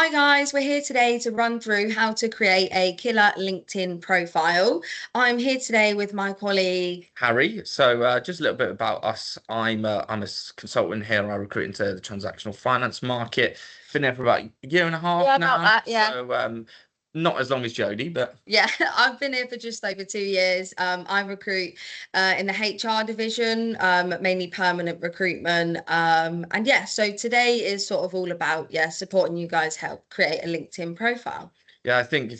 Hi guys, we're here today to run through how to create a killer LinkedIn profile. I'm here today with my colleague. Harry. So just a little bit about us. I'm a consultant here. I recruit into the transactional finance market. Been there for about a year and a half Yeah, about now. that. Yeah. So not as long as Jodie, but Yeah, I've been here for just over 2 years. I recruit in the HR division, mainly permanent recruitment. And yeah, so today is sort of all about, yeah, supporting you guys help create a LinkedIn profile. yeah, I think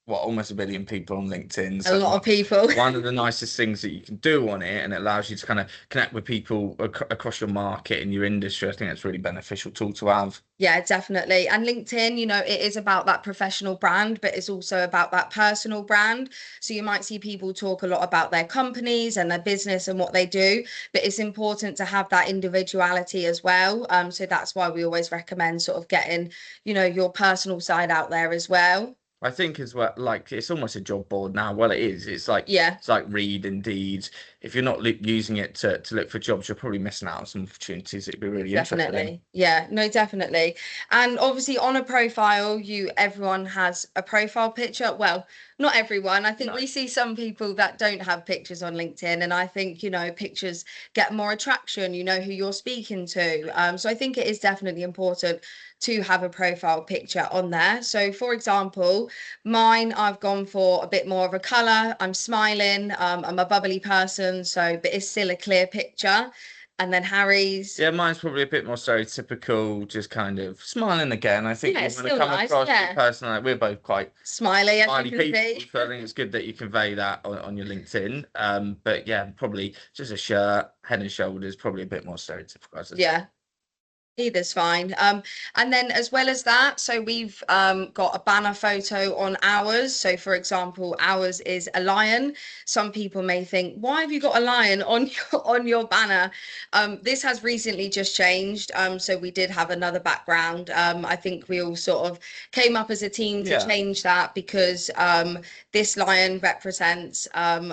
almost a billion people on LinkedIn. A So lot of people. one of the nicest things that you can do on it, and it allows you to kind of connect with people across your market and your industry. I think that's a really beneficial tool to have. Yeah, definitely. And LinkedIn, it is about that professional brand, but it's also about that personal brand. So you might see people talk a lot about their companies and their business and what they do, but it's important to have that individuality as well. So that's why we always recommend sort of getting, your personal side out there as well. I think as well, like it's almost a job board now. Well, it is. It's like Yeah. Read, Indeed. If you're not using it to look for jobs, you're probably missing out on some opportunities that you'd be really interested in. Definitely. Yeah, no, definitely. And obviously on a profile, everyone has a profile picture. Well, not everyone. I think No. we see some people that don't have pictures on LinkedIn. And I think, pictures get more attraction, you know who you're speaking to. So I think it is definitely important to have a profile picture on there. So for example, mine, I've gone for a bit more of a color. I'm smiling. I'm a bubbly person, but it's still a clear picture. And then Harry's. Yeah, mine's probably a bit more stereotypical, just kind of smiling again. I think Yeah, you're it's going to still come nice. across your Yeah. personality. We're both quite Smiley, as you smiley can people, see. so I think it's good that you convey that on your LinkedIn. But yeah, probably just a shirt, head and shoulders, probably a bit more stereotypical, as I say. Yeah. Either's fine. And then as well as that, so we've got a banner photo on ours. So for example, ours is a lion. Some people may think, why have you got a lion on your banner? This has recently just changed. So we did have another background. I think we all sort of came up as a team to Yeah. change that because this lion represents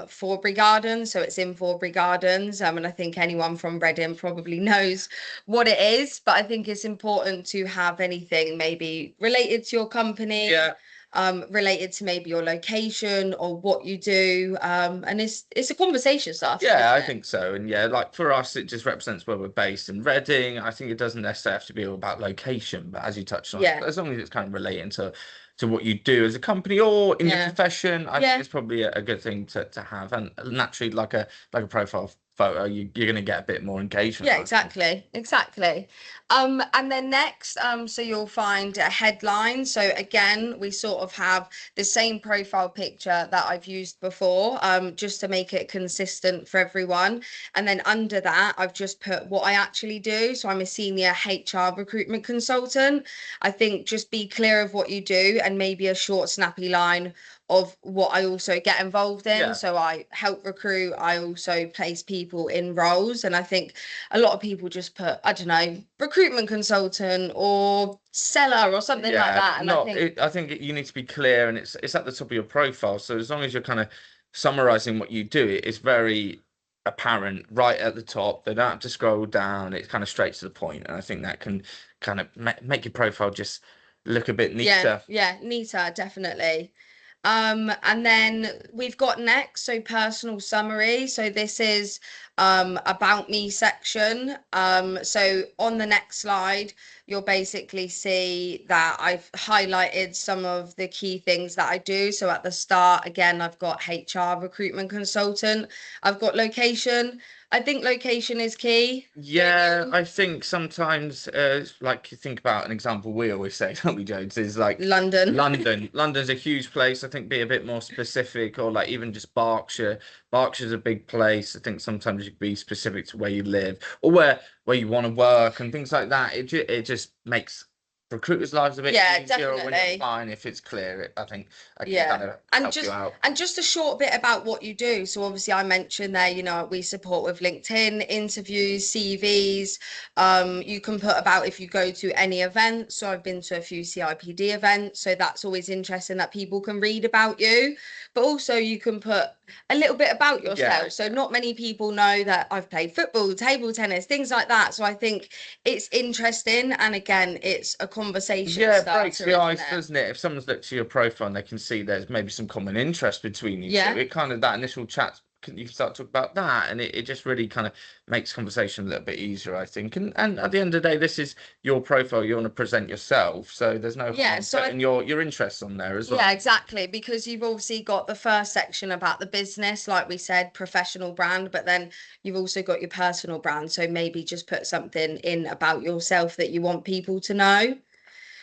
Forbury Gardens. So it's in Forbury Gardens. And I think anyone from Reading probably knows what it is, but I think it's important to have anything maybe related to your company, Yeah. related to maybe your location or what you do. And it's a conversation starter, Yeah, isn't I it? think so. And yeah, like for us, it just represents where we're based in Reading. I think it doesn't necessarily have to be all about location, but as you touched on, Yeah, as long as it's kind of relating to what you do as a company or in your yeah, profession, I think yeah. it's probably a good thing to have. And naturally, like a profile photo, you're going to get a bit more engagement, Yeah, I think. exactly, exactly. And then next, so you'll find a headline. So again, we sort of have the same profile picture that I've used before, just to make it consistent for everyone. And then under that, I've just put what I actually do. So I'm a senior HR recruitment consultant. I think just be clear of what you do and maybe a short, snappy line of what I also get involved in. Yeah. So I help recruit, I also place people in roles. And I think a lot of people just put, I don't know, recruitment consultant or seller or something like Yeah, that. And I not think, I think you need to be clear and it's at the top of your profile. So as long as you're kind of summarizing what you do, it's very apparent right at the top. They don't have to scroll down. It's kind of straight to the point, and I think that can kind of make your profile just look a bit yeah, neater. yeah, Nita, definitely. And then we've got next, so personal summary. So this is about me section. So on the next slide, you'll basically see that I've highlighted some of the key things that I do. So at the start, again, I've got HR recruitment consultant. I've got location. I think location is key. Don't Yeah, you? I think sometimes, like you think about an example we always say, don't we, Jones, is like London. London. London's a huge place. I think be a bit more specific, or like even just Berkshire. Berkshire's a big place. I think sometimes you could be specific to where you live or where you want to work and things like that. It just makes recruiters' lives a bit Yeah, easier when you're definitely. applying if it's clear. I think I can kind Yeah. of And help you just out. and just a short bit about what you do. So obviously I mentioned there, we support with LinkedIn, interviews, CVs. You can put about if you go to any event. So I've been to a few CIPD events, so that's always interesting that people can read about you. But also you can put a little bit about Yeah, yourself. So not many people know that I've played football, table tennis, things like that. So I think it's interesting. And again, it's a conversation Yeah, it breaks starter, the isn't ice, it? doesn't it? If someone's looked at your profile and they can see there's maybe some common interest between you two, Yeah. it kind of that initial chat you can start to talk about that, and it just really kind of makes conversation a little bit easier, I think. And at the end of the day, this is your profile. You want to present yourself, so there's no Yeah, harm so putting your interests on there as well. yeah, exactly. Because you've obviously got the first section about the business, like we said, professional brand, but then you've also got your personal brand. So maybe just put something in about yourself that you want people to know.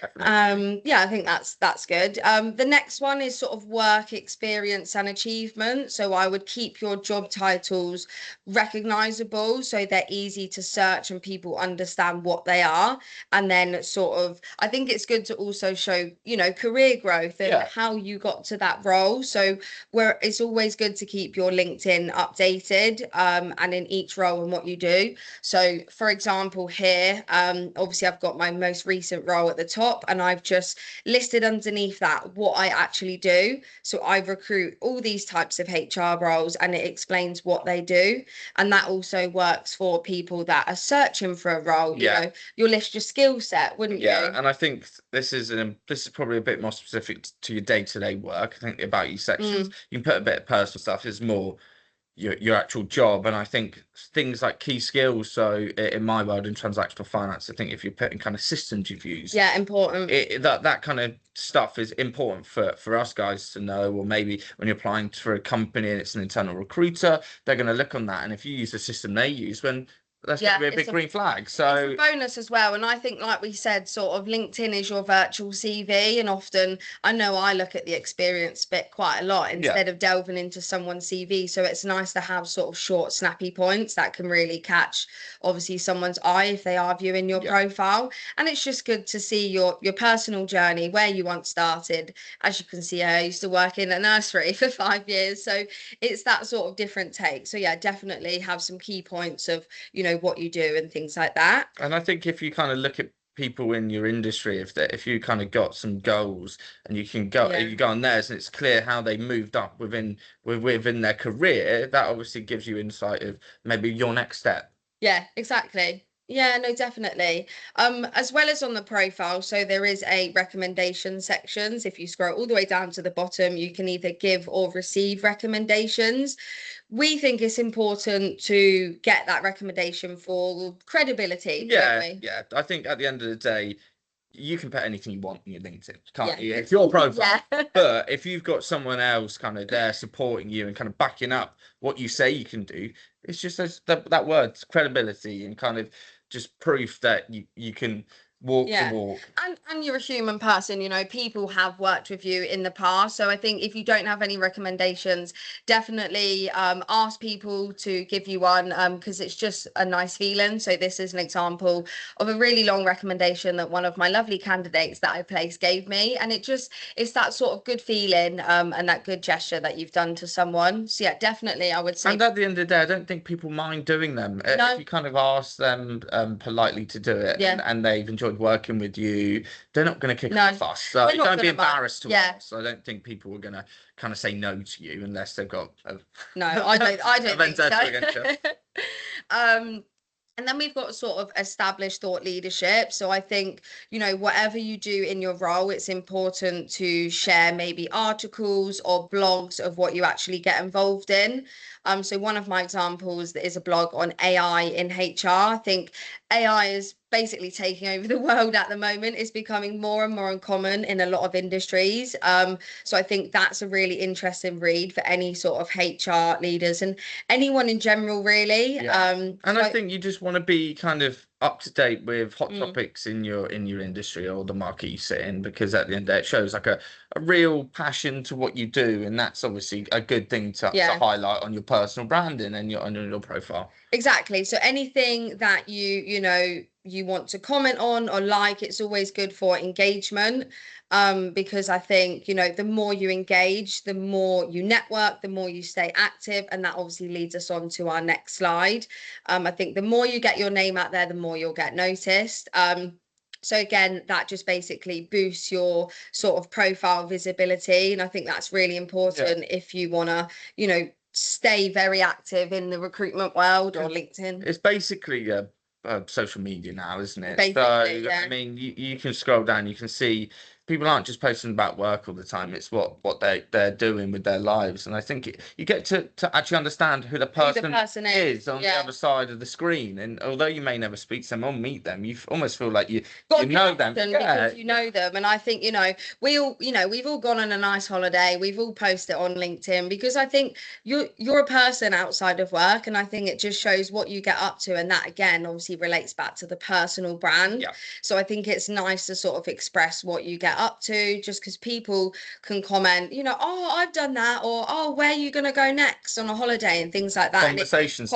Definitely. Yeah, I think that's good. The next one is sort of work experience and achievement. So I would keep your job titles recognizable so they're easy to search and people understand what they are. And then sort of, I think it's good to also show, you know, career growth and Yeah. how you got to that role. So where it's always good to keep your LinkedIn updated, and in each role and what you do. So for example, here, obviously I've got my most recent role at the top and I've just listed underneath that what I actually do. So I recruit all these types of HR roles and it explains what they do. And that also works for people that are searching for a role. You Yeah. know, you'll list your skill set, wouldn't Yeah, you? and I think this is probably a bit more specific to your day-to-day work. I think the about you sections, Mm, you can put a bit of personal stuff is more your actual job. And I think things like key skills. So in my world in transactional finance, I think if you're putting kind of systems you've used, yeah, important. that kind of stuff is important for us guys to know. Or maybe when you're applying for a company and it's an internal recruiter, they're going to look on that. And if you use the system they use, when that's going to Yeah, be a big green flag. it's a So bonus as well. And I think, like we said, sort of LinkedIn is your virtual CV. And often I know I look at the experience bit quite a lot yeah. instead of delving into someone's CV. So it's nice to have sort of short, snappy points that can really catch obviously someone's eye if they are viewing your Yeah. profile. And it's just good to see your personal journey, where you once started. As you can see, I used to work in a nursery for 5 years. So it's that sort of different take. So yeah, definitely have some key points of, you know, what you do and things like that. And I think if you kind of look at people in your industry, if you kind of got some goals and you can go, if Yeah. you go on theirs and it's clear how they moved up within their career, that obviously gives you insight of maybe your next step. Yeah, exactly. Yeah, no, definitely. As well as on the profile, so there is a recommendation sections. If you scroll all the way down to the bottom, you can either give or receive recommendations. We think it's important to get that recommendation for credibility, don't Yeah, we? yeah. I think at the end of the day, you can put anything you want in your LinkedIn, can't Yeah. you? It's your profile. Yeah. But if you've got someone else kind of there supporting you and kind of backing up what you say you can do, it's just that word credibility and kind of just proof that you can walk the Yeah. walk. And you're a human person, you know, people have worked with you in the past. So I think if you don't have any recommendations, definitely ask people to give you one, because it's just a nice feeling. So this is an example of a really long recommendation that one of my lovely candidates that I placed gave me. And it's that sort of good feeling, and that good gesture that you've done to someone. So yeah, definitely I would say And at the end of the day, I don't think people mind doing them. If no, you kind of ask them politely to do it yeah, and they've enjoyed working with you, they're not going to kick up no, a fuss. So they're not don't be gonna mind. embarrassed to Yeah. ask. I don't think people are going to kind of say no to you unless they've got No, I a don't think so. vendetta against you. Um, and then we've got sort of established thought leadership. So I think, you know, whatever you do in your role, it's important to share maybe articles or blogs of what you actually get involved in. So one of my examples is a blog on AI in HR. I think AI is basically taking over the world at the moment. It's becoming more and more uncommon in a lot of industries. So I think that's a really interesting read for any sort of HR leaders and anyone in general, really. Yeah. And I So think you just want to be kind of up to date with hot mm, topics in your industry or the market you sit in, because at the end of the day, it shows like a real passion to what you do. And that's obviously a good thing to yeah. highlight on your personal branding and on your profile. Exactly. So anything that you know, you want to comment on or like, it's always good for engagement. Because I think, you know, the more you engage, the more you network, the more you stay active. And that obviously leads us on to our next slide. I think the more you get your name out there, the more you'll get noticed. So again, that just basically boosts your sort of profile visibility. And I think that's really Yeah. important if you want to, stay very active in the recruitment world or LinkedIn. It's basically social media now, isn't it? Basically, So yeah. I mean, you can scroll down, you can see people aren't just posting about work all the time. It's what they're doing with their lives, and I think you get to actually understand who the Who the person person is on the yeah. other side of the screen. And although you may never speak to them or meet them, you almost feel like you Got a know them. connection Yeah. because you know them. And I think, we all, we've all gone on a nice holiday. We've all posted on LinkedIn because I think you're a person outside of work. And I think it just shows what you get up to. And that again, obviously relates back to the personal brand. Yeah. So I think it's nice to sort of express what you get up to, just because people can comment, oh, I've done that, or oh, where are you going to go next on a holiday and things like that. Conversation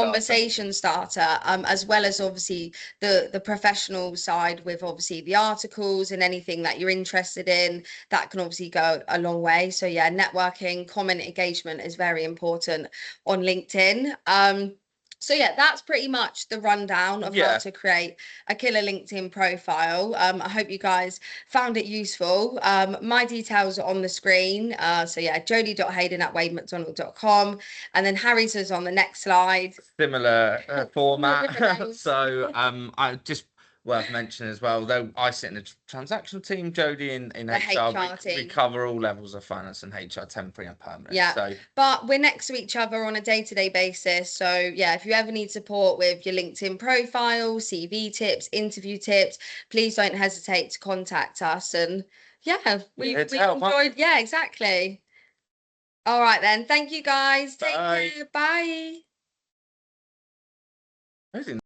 starter, as well as obviously the professional side with obviously the articles and anything that you're interested in, that can obviously go a long way. So yeah, networking, comment engagement is very important on LinkedIn. So yeah, that's pretty much the rundown of how to create a killer LinkedIn profile. I hope you guys found it useful. My details are on the screen. So yeah, jodie.hayden@wademcdonald.com. And then Harry's is on the next slide. Similar format. So I just worth mentioning as well, though I sit in the transactional team, Jodie in HR team. we cover all levels of finance and HR, temporary and permanent. Yeah. So but we're next to each other on a day-to-day basis. So yeah, if you ever need support with your LinkedIn profile, CV tips, interview tips, please don't hesitate to contact us. And yeah, we enjoyed. Yeah, exactly. All right then. Thank you guys. Take care. Bye.